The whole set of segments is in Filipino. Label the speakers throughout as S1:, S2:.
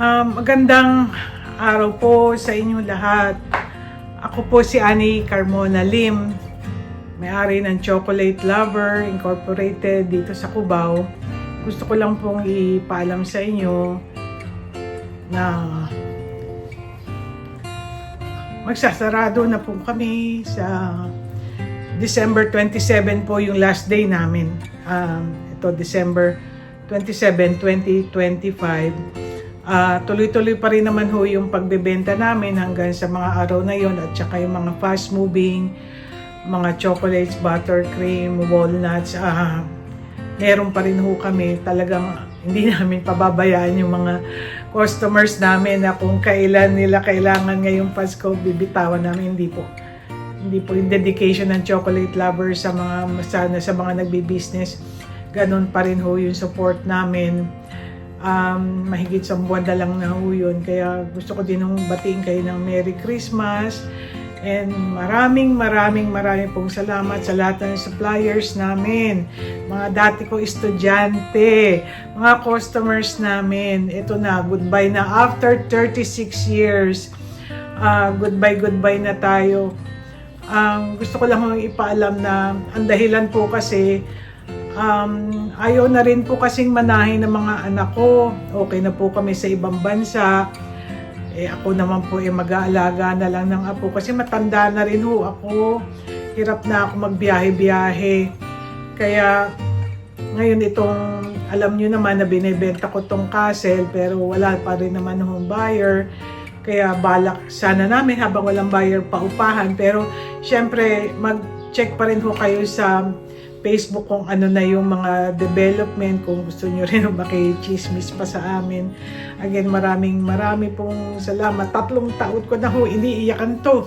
S1: Magandang araw po sa inyong lahat. Ako po si Annie Carmona Lim, may-ari ng Chocolate Lover Incorporated dito sa Cubao. Gusto ko lang pong ipaalam sa inyo na magsasarado na po kami sa December 27 po yung last day namin. Ito December 27, 2025. Tuloy-tuloy pa rin naman ho yung pagbebenta namin hanggang sa mga araw na yon, at saka yung mga fast moving, mga chocolates, buttercream, walnuts, meron pa rin ho kami. Talagang hindi namin pababayaan yung mga customers namin na kung kailan nila kailangan ngayong Pasko, bibitawan namin. Hindi po yung dedication ng Chocolate Lover sa mga nagbi-business. Ganon pa rin ho yung support namin. Mahigit sa buwan na lang na ho yun. Kaya gusto ko din batiin kayo ng Merry Christmas. And maraming pong salamat sa lahat ng suppliers namin. Mga dati ko estudyante, mga customers namin. Ito na, goodbye na. After 36 years, goodbye na tayo. Gusto ko lang ipaalam na ang dahilan po kasi ayaw na rin po kasing manahin ng mga anak ko. Okay na po kami sa ibang bansa. Ako naman po mag-aalaga na lang ng apo kasi matanda na rin ho ako. Hirap na ako magbiyahe-biyahe. Kaya ngayon alam nyo naman na binibenta ko tong castle pero wala pa rin naman hong buyer. Kaya balak sana namin habang walang buyer paupahan. Pero syempre mag-check pa rin ho kayo sa Facebook kung ano na yung mga development, kung gusto nyo rin makichismis pa sa amin. Again, marami pong salamat. 3 taon ko na ho, iniiyakan to.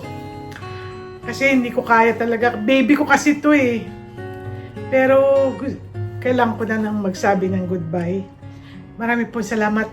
S1: Kasi hindi ko kaya talaga. Baby ko kasi to eh. Pero kailangan ko na nang magsabi ng goodbye. Marami pong salamat.